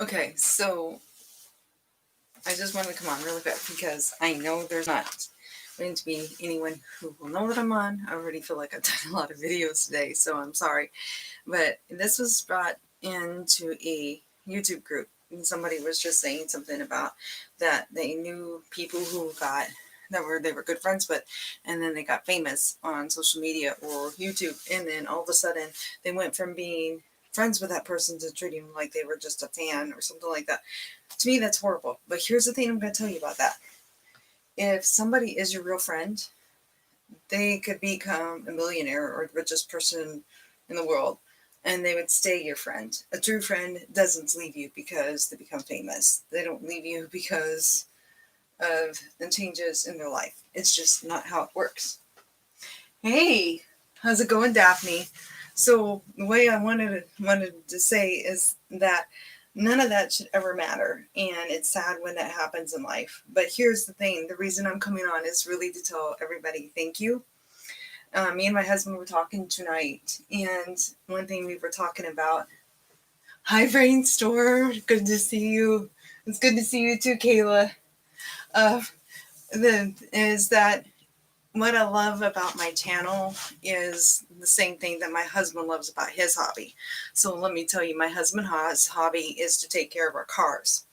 Okay, so I just wanted to come on really quick because I know there's not going to be anyone who will know that I'm on. I already feel like I've done a lot of videos today, so I'm sorry. But this was brought into a YouTube group, and somebody was just saying something about that they knew people who got they were good friends with, and then they got famous on social media or YouTube, and then all of a sudden they went from being friends with that person to treating them like they were just a fan or something like that. To me, that's horrible. But here's the thing I'm going to tell you about that. If somebody is your real friend, they could become a millionaire or the richest person in the world, and they would stay your friend. A true friend doesn't leave you because they become famous. They don't leave you because of the changes in their life. It's just not how it works. Hey, how's it going, Daphne? So the way I wanted to say is that none of that should ever matter, and it's sad when that happens in life. But here's the thing: the reason I'm coming on is really to tell everybody thank you. Me and my husband were talking tonight, and one thing we were talking about. Hi, Brainstorm. Good to see you. It's good to see you too, Kayla. Uh, is that what I love about my channel is the same thing that my husband loves about his hobby. So let me tell you, my husband's hobby is to take care of our cars.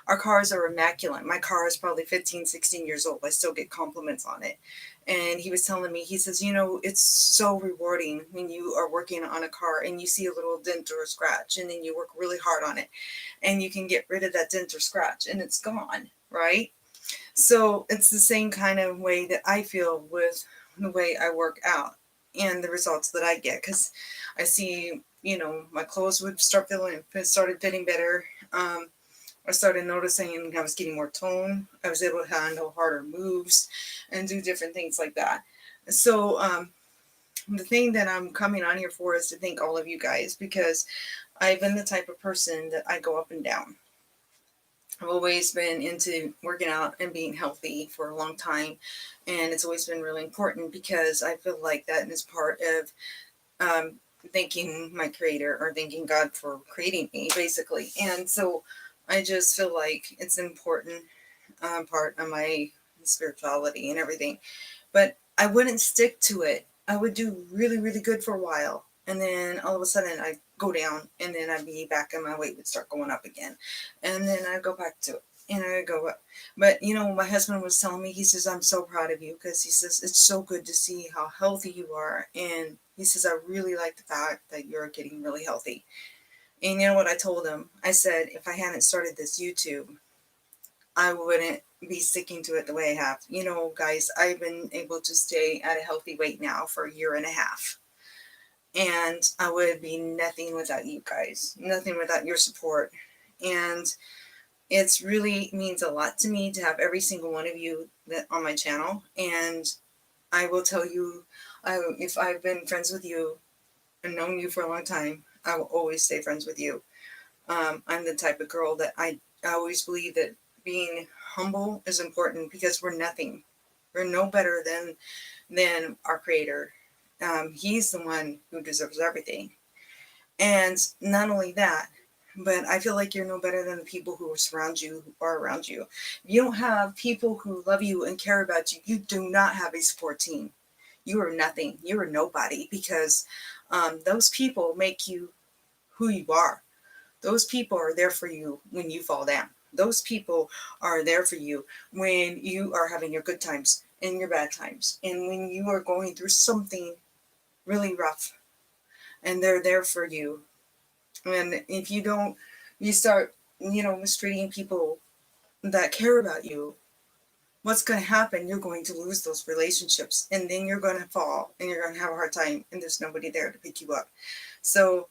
Our cars are immaculate. My car is probably 15, 16 years old. I still get compliments on it. And he was telling me, he says, it's so rewarding when you are working on a car and you see a little dent or a scratch, and then you work really hard on it and you can get rid of that dent or scratch and it's gone, right? So it's the same kind of way that I feel with the way I work out and the results that I get, because I see, my clothes would started fitting better. I started noticing I was getting more tone. I was able to handle harder moves and do different things like that. So the thing that I'm coming on here for is to thank all of you guys, because I've been the type of person that I go up and down. I've always been into working out and being healthy for a long time, and it's always been really important because I feel like that is part of thanking my creator, or thanking God for creating me, basically. And so I just feel like it's an important part of my spirituality and everything. But I wouldn't stick to it. I would do really, really good for a while, and then all of a sudden I'd go down, and then I'd be back, and my weight would start going up again, and then I'd go back to it, and I'd go up. But my husband was telling me, he says, I'm so proud of you, because he says it's so good to see how healthy you are, and he says, I really like the fact that you're getting really healthy. And you know what I told him? I said, if I hadn't started this YouTube, I wouldn't be sticking to it the way I have. Guys, I've been able to stay at a healthy weight now for a year and a half. And I would be nothing without you guys, nothing without your support. And it's really means a lot to me to have every single one of you that on my channel. And I will tell you, if I've been friends with you and known you for a long time, I will always stay friends with you. I'm the type of girl that I always believe that being humble is important, because we're nothing. We're no better than our creator. He's the one who deserves everything. And not only that, but I feel like you're no better than the people who surround you, who are around you. If you don't have people who love you and care about you, you do not have a support team. You are nothing. You are nobody, because those people make you who you are. Those people are there for you when you fall down. Those people are there for you when you are having your good times and your bad times, and when you are going through something really rough, and they're there for you. And if you don't, you start, mistreating people that care about you, what's going to happen? You're going to lose those relationships, and then you're going to fall, and you're going to have a hard time, and there's nobody there to pick you up. So,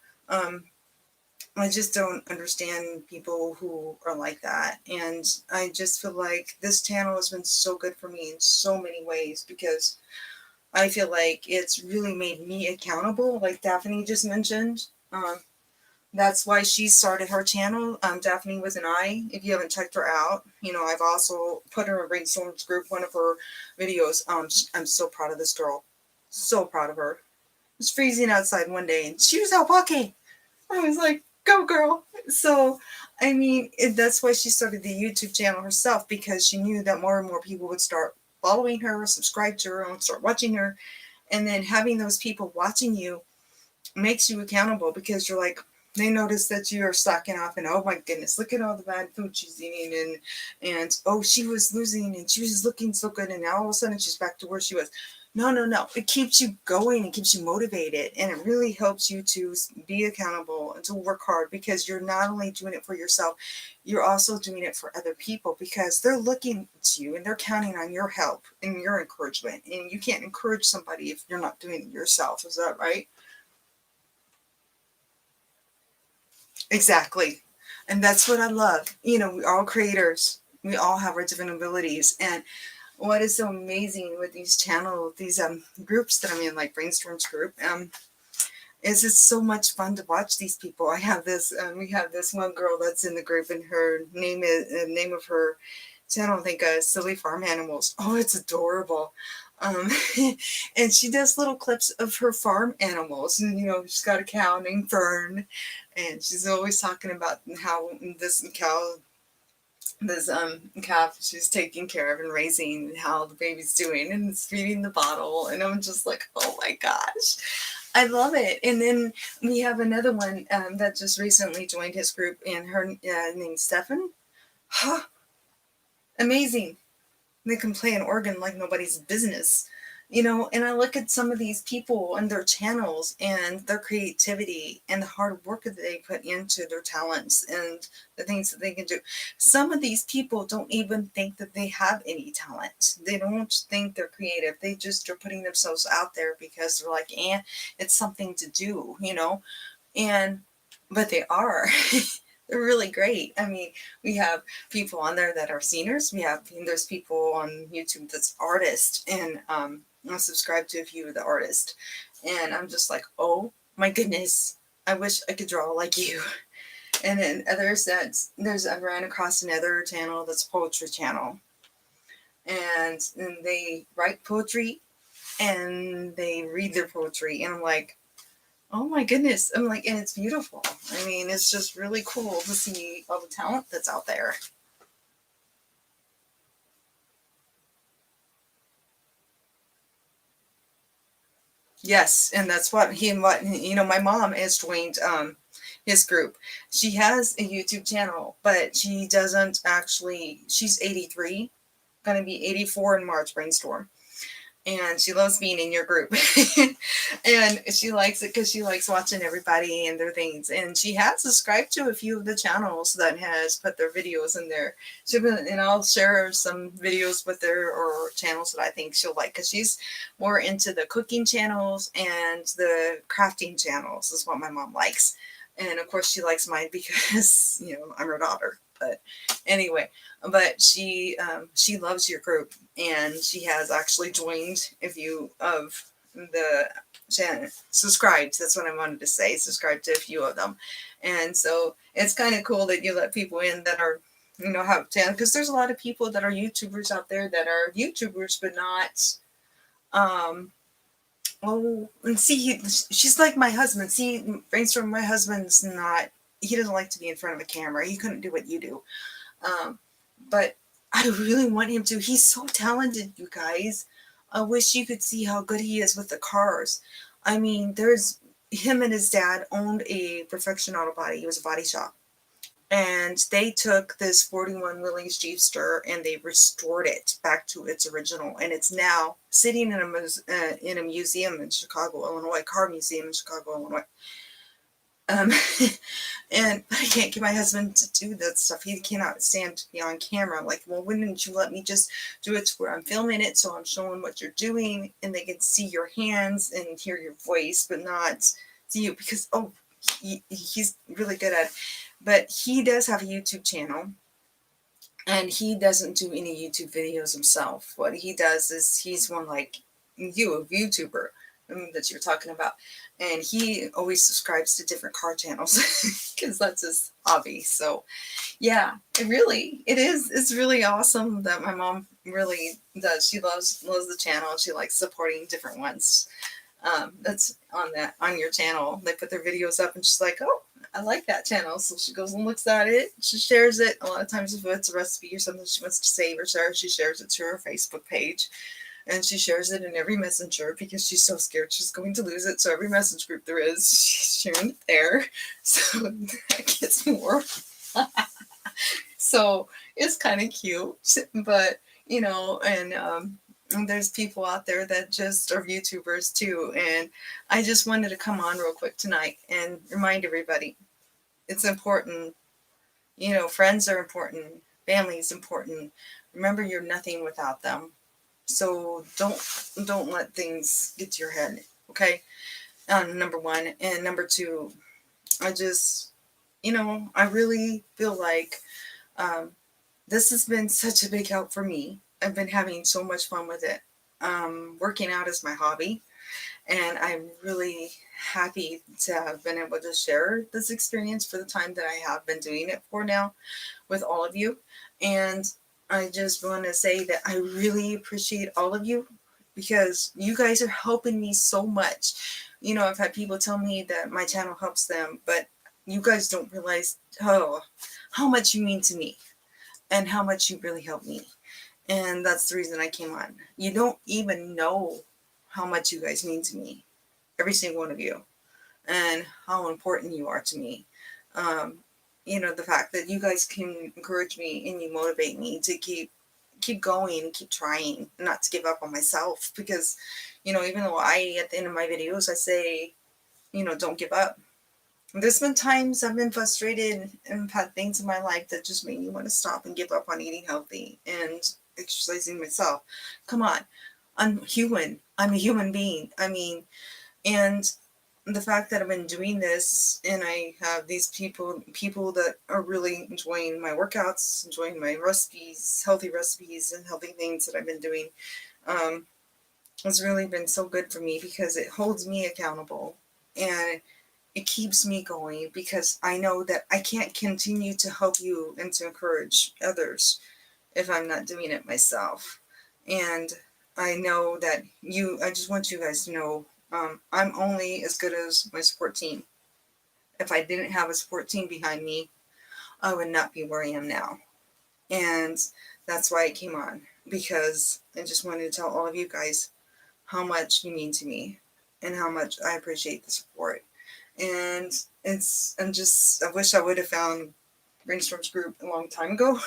I just don't understand people who are like that. And I just feel like this channel has been so good for me in so many ways, because I feel like it's really made me accountable, like Daphne just mentioned. That's why she started her channel, Daphne with an I. If you haven't checked her out, I've also put her in Brainstorm's group, one of her videos. I'm so proud of this girl. So proud of her. It was freezing outside one day, and she was out walking. I was like, go girl. So I mean, that's why she started the YouTube channel herself, because she knew that more and more people would start following her, subscribe to her, and start watching her. And then having those people watching you makes you accountable, because you're like, they notice that you are slacking off, and oh my goodness, look at all the bad food she's eating, and oh, she was losing and she was looking so good, and now all of a sudden she's back to where she was. No, no, no. It keeps you going, it keeps you motivated, and it really helps you to be accountable and to work hard, because you're not only doing it for yourself, you're also doing it for other people, because they're looking at you and they're counting on your help and your encouragement, and you can't encourage somebody if you're not doing it yourself. Is that right? Exactly. And that's what I love. We're all creators. We all have our different abilities. And what is so amazing with these channels, these groups that I'm in, like Brainstorms group, is it's so much fun to watch these people. We have this one girl that's in the group, and her name of her channel, I think, Silly Farm Animals. Oh, it's adorable. Um, and she does little clips of her farm animals, and she's got a cow named Fern, and she's always talking about how this calf she's taking care of and raising, and how the baby's doing, and it's feeding the bottle, and I'm just like, oh my gosh, I love it. And then we have another one that just recently joined his group, and her name's Stefan. Huh, amazing. They can play an organ like nobody's business. And I look at some of these people and their channels and their creativity and the hard work that they put into their talents and the things that they can do. Some of these people don't even think that they have any talent. They don't think they're creative. They just are putting themselves out there because they're like, it's something to do. And but they are. They're really great. I mean, we have people on there that are singers. There's people on YouTube that's artists, and I subscribe to a few of the artists, and I'm just like, oh my goodness, I wish I could draw like you. And then others I ran across another channel that's a poetry channel, and they write poetry and they read their poetry, and I'm like, oh my goodness. I'm like, and it's beautiful. I mean, it's just really cool to see all the talent that's out there. Yes, and that's my mom has joined his group. She has a YouTube channel, but she doesn't actually, she's 83, gonna be 84 in March, brainstorm. And she loves being in your group. And she likes it because she likes watching everybody and their things, and she has subscribed to a few of the channels that has put their videos in there. And I'll share some videos with her, or channels that I think she'll like, because she's more into the cooking channels and the crafting channels is what my mom likes. And of course she likes mine because I'm her daughter. But anyway, but she loves your group, and she has actually joined a few of the channel, subscribed. That's what I wanted to say. Subscribed to a few of them, and so it's kind of cool that you let people in that are have channel, because there's a lot of people that are YouTubers out there that are YouTubers but not. Oh, and see, she's like my husband. See, brainstorm. My husband's not. He doesn't like to be in front of a camera. He couldn't do what you do. Um, but I really want him to. He's so talented, you guys. I wish you could see how good he is with the cars. I mean, there's him and his dad owned a Perfection Auto Body. It was a body shop. And they took this 41 Willys Jeepster and they restored it back to its original. And it's now sitting in a museum in Chicago, Illinois, car museum in Chicago, Illinois. Um, but I can't get my husband to do that stuff. He cannot stand to be on camera. I'm like, well, why didn't you let me just do it to where I'm filming it, so I'm showing what you're doing, and they can see your hands and hear your voice, but not see you, because he's really good at it. But he does have a YouTube channel, and he doesn't do any YouTube videos himself. What he does is he's one like you, a YouTuber that you're talking about. And he always subscribes to different car channels because that's his hobby. So yeah, it is. It's really awesome that my mom really does. She loves the channel. She likes supporting different ones. That's on your channel. They put their videos up and she's like, oh, I like that channel. So she goes and looks at it. She shares it. A lot of times if it's a recipe or something she wants to save or share, she shares it to her Facebook page. And she shares it in every messenger because she's so scared she's going to lose it. So every message group there is, she's sharing it there. So that gets more. So it's kind of cute. But, you know, and there's people out there that just are YouTubers too. And I just wanted to come on real quick tonight and remind everybody it's important. You know, friends are important. Family is important. Remember, you're nothing without them. So don't let things get to your head. Okay. Number one. And number two, I just, you know, I really feel like this has been such a big help for me. I've been having so much fun with it. Working out is my hobby, and I'm really happy to have been able to share this experience for the time that I have been doing it for now with all of you. And I just want to say that I really appreciate all of you because you guys are helping me so much. You know, I've had people tell me that my channel helps them, but you guys don't realize how much you mean to me and how much you really help me. And that's the reason I came on. You don't even know how much you guys mean to me, every single one of you, and how important you are to me. You know, the fact that you guys can encourage me and you motivate me to keep going, keep trying, not to give up on myself. Because, you know, even though at the end of my videos, I say, you know, don't give up. There's been times I've been frustrated and had things in my life that just made me want to stop and give up on eating healthy and exercising myself. Come on. I'm human. I'm a human being. I mean, and the fact that I've been doing this and I have these people that are really enjoying my workouts, enjoying my recipes, healthy recipes and healthy things that I've been doing, has really been so good for me because it holds me accountable and it keeps me going because I know that I can't continue to help you and to encourage others if I'm not doing it myself. And I know that I just want you guys to know, I'm only as good as my support team. If I didn't have a support team behind me, I would not be where I am now. And that's why I came on, because I just wanted to tell all of you guys how much you mean to me and how much I appreciate the support. And I wish I would have found Brainstorm's group a long time ago.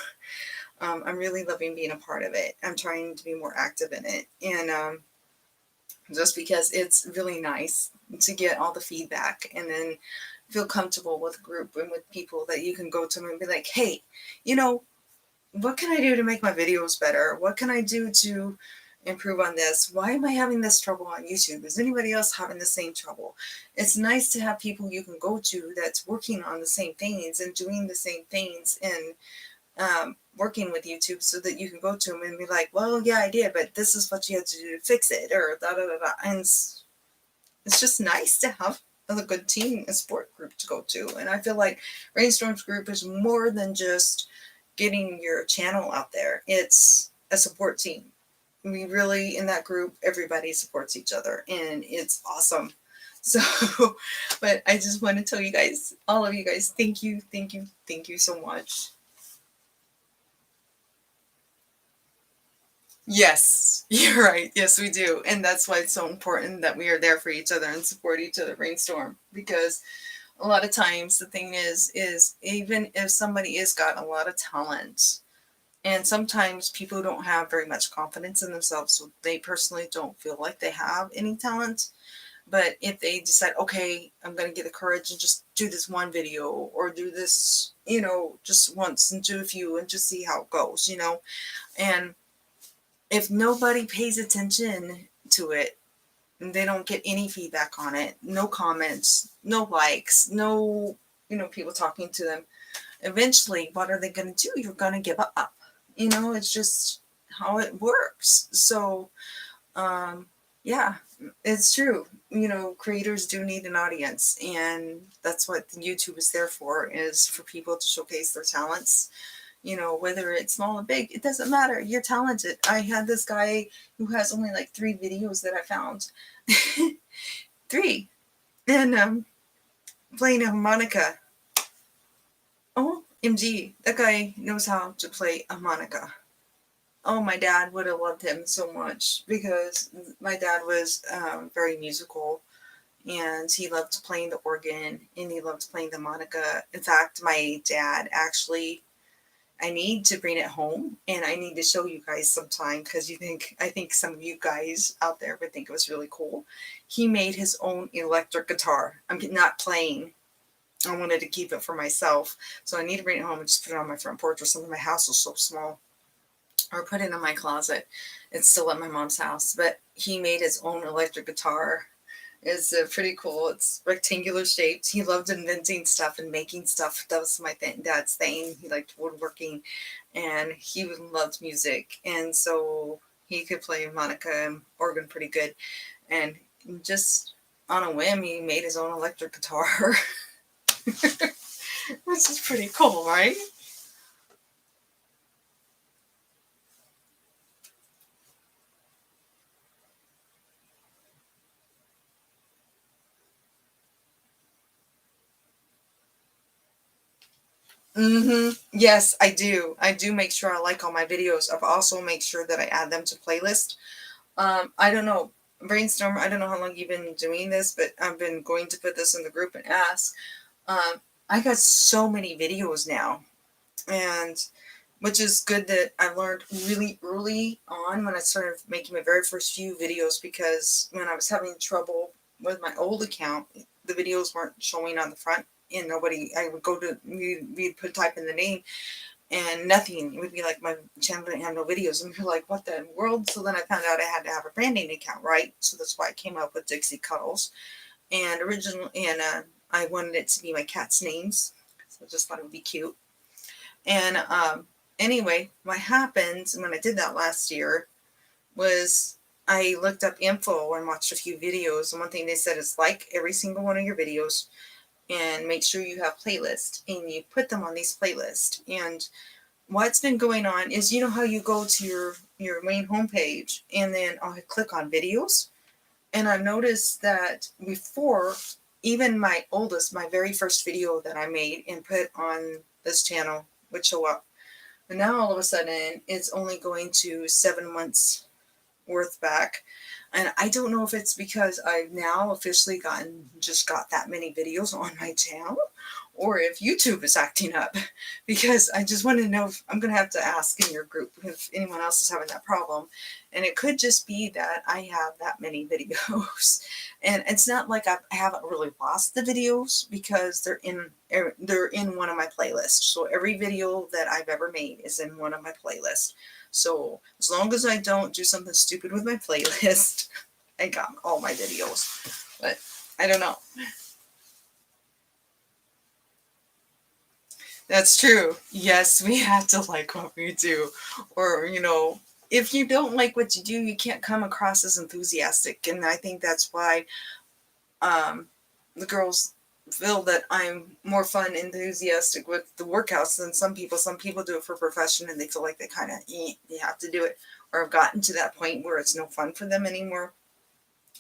I'm really loving being a part of it. I'm trying to be more active in it. And just because it's really nice to get all the feedback and then feel comfortable with a group and with people that you can go to and be like, hey, you know, what can I do to make my videos better? What can I do to improve on this? Why am I having this trouble on YouTube? Is anybody else having the same trouble? It's nice to have people you can go to that's working on the same things and doing the same things and working with YouTube so that you can go to them and be like, well, yeah, I did, but this is what you have to do to fix it, or da da da da. And it's just nice to have a good team, a support group to go to. And I feel like Brainstorm's group is more than just getting your channel out there. It's a support team. We really, in that group, everybody supports each other and it's awesome. So, but I just want to tell you guys, all of you guys, thank you so much. Yes, you're right. Yes, we do. And that's why it's so important that we are there for each other and support each other, Brainstorm, because a lot of times the thing is even if somebody has got a lot of talent, and sometimes people don't have very much confidence in themselves, so they personally don't feel like they have any talent. But if they decide, okay, I'm going to get the courage and just do this one video or do this, you know, just once and do a few and just see how it goes, you know. And if nobody pays attention to it and they don't get any feedback on it, no comments, no likes, no, you know, people talking to them, eventually, what are they going to do? You're going to give up. You know, it's just how it works. So, yeah, it's true. You know, creators do need an audience, and that's what YouTube is there for, is for people to showcase their talents. You know, whether it's small or big, it doesn't matter. You're talented. I had this guy who has only like 3 videos that I found. 3. and playing a harmonica. Oh, MG, that guy knows how to play a harmonica. Oh, my dad would have loved him so much because my dad was very musical, and he loved playing the organ and he loved playing the harmonica. In fact, my dad actually, I need to bring it home and I need to show you guys sometime because I think some of you guys out there would think it was really cool. He made his own electric guitar. I'm not playing. I wanted to keep it for myself. So I need to bring it home and just put it on my front porch or something. My house is so small. Or put it in my closet. It's still at my mom's house. But he made his own electric guitar. It's pretty cool. It's rectangular shaped. He loved inventing stuff and making stuff. That was my dad's thing. He liked woodworking, and he loved music. And so he could play harmonica and organ pretty good. And just on a whim, he made his own electric guitar, which is pretty cool, right? Yes, I do. I do make sure I like all my videos. I've also make sure that I add them to playlist. I don't know, brainstorm. I don't know how long you've been doing this, but I've been going to put this in the group and ask. I got so many videos now, and which is good that I learned really early on when I started making my very first few videos, because when I was having trouble with my old account, the videos weren't showing on the front, and nobody, I would go to, we'd put type in the name and nothing. It would be like my channel didn't have no videos, and you're like, what the world? So then I found out I had to have a branding account, right? So that's why I came up with Dixie Cuddles, and I wanted it to be my cat's names, so I just thought it would be cute. And anyway, what happened when I did that last year was I looked up info and watched a few videos, and one thing they said is like every single one of your videos and make sure you have playlists and you put them on these playlists. And what's been going on is, you know how you go to your main homepage and then I'll click on videos, and I've noticed that before, even my oldest, my very first video that I made and put on this channel would show up. But now all of a sudden it's only going to 7 months worth back. And I don't know if it's because I've now officially got that many videos on my channel, or if YouTube is acting up, because I just want to know if I'm going to have to ask in your group if anyone else is having that problem. And it could just be that I have that many videos. And it's not like I haven't really lost the videos, because they're in one of my playlists. So every video that I've ever made is in one of my playlists. So as long as I don't do something stupid with my playlist, I got all my videos. But I don't know. That's true. Yes, we have to like what we do. Or, if you don't like what you do, you can't come across as enthusiastic. And I think that's why um, the girls feel that I'm more fun, enthusiastic with the workouts than some people. Some people do it for profession and they feel like they kind of, you have to do it, or have gotten to that point where it's no fun for them anymore.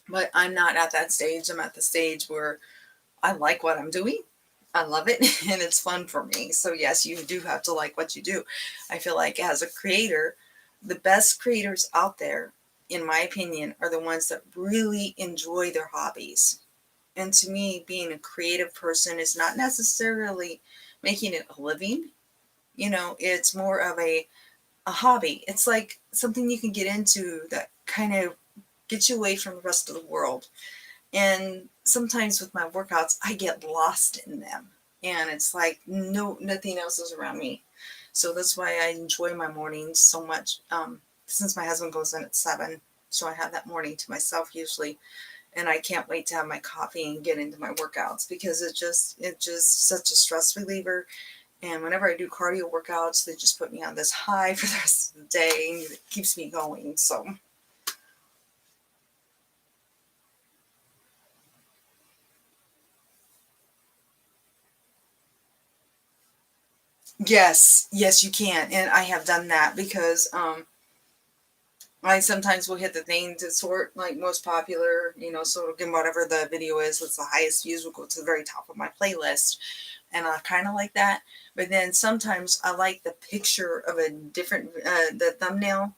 But I'm not at that stage. I'm at the stage where I like what I'm doing. I love it and it's fun for me. So yes, you do have to like what you do. I feel like as a creator, the best creators out there, in my opinion, are the ones that really enjoy their hobbies. And to me, being a creative person is not necessarily making it a living. It's more of a hobby. It's like something you can get into that kind of gets you away from the rest of the world. And sometimes with my workouts, I get lost in them. And it's like nothing else is around me. So that's why I enjoy my mornings so much. Since my husband goes in at 7, so I have that morning to myself usually, and I can't wait to have my coffee and get into my workouts, because it's just such a stress reliever. And whenever I do cardio workouts, they just put me on this high for the rest of the day, and it keeps me going. So yes, yes, you can, and I have done that because I sometimes will hit the thing to sort like most popular, so it'll give whatever the video is that's the highest views will go to the very top of my playlist. And I kind of like that. But then sometimes I like the picture of a different, the thumbnail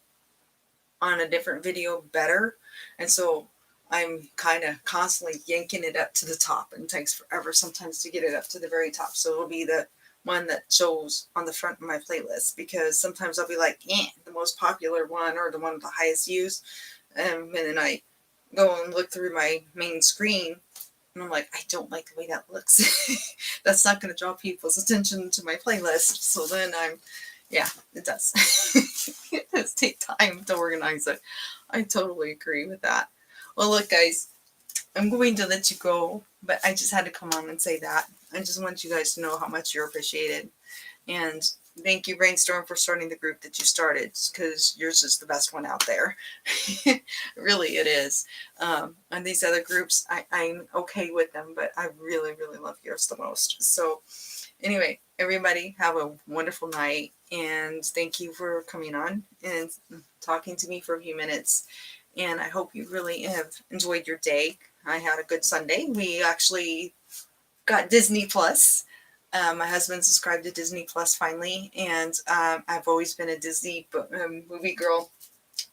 on a different video better. And so I'm kind of constantly yanking it up to the top, and it takes forever sometimes to get it up to the very top. So it'll be the one that shows on the front of my playlist, because sometimes I'll be like, the most popular one or the one with the highest views. And then I go and look through my main screen, and I'm like, I don't like the way that looks. That's not going to draw people's attention to my playlist. So then yeah, it does. It does take time to organize it. I totally agree with that. Well, look, guys, I'm going to let you go, but I just had to come on and say that. I just want you guys to know how much you're appreciated. And thank you, Brainstorm, for starting the group that you started, because yours is the best one out there. Really, it is. And these other groups, I'm okay with them, but I really, really love yours the most. So anyway, everybody have a wonderful night, and thank you for coming on and talking to me for a few minutes. And I hope you really have enjoyed your day. I had a good Sunday. We actually got Disney Plus. My husband subscribed to Disney Plus finally, and I've always been a Disney movie girl.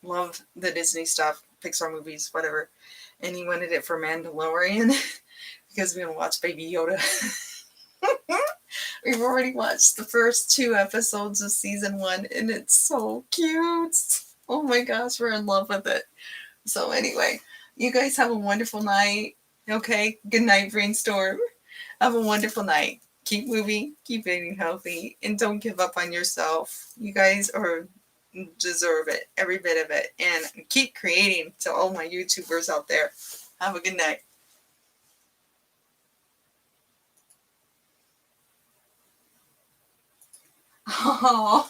Love the Disney stuff, Pixar movies, whatever. And he wanted it for Mandalorian because we want to watch Baby Yoda. We've already watched the first 2 episodes of season 1, and it's so cute. Oh my gosh, we're in love with it. So anyway, you guys have a wonderful night. Okay, good night, Brainstorm. Have a wonderful night. Keep moving, keep eating healthy, and don't give up on yourself. You guys deserve it, every bit of it. And keep creating to all my YouTubers out there. Have a good night. Oh.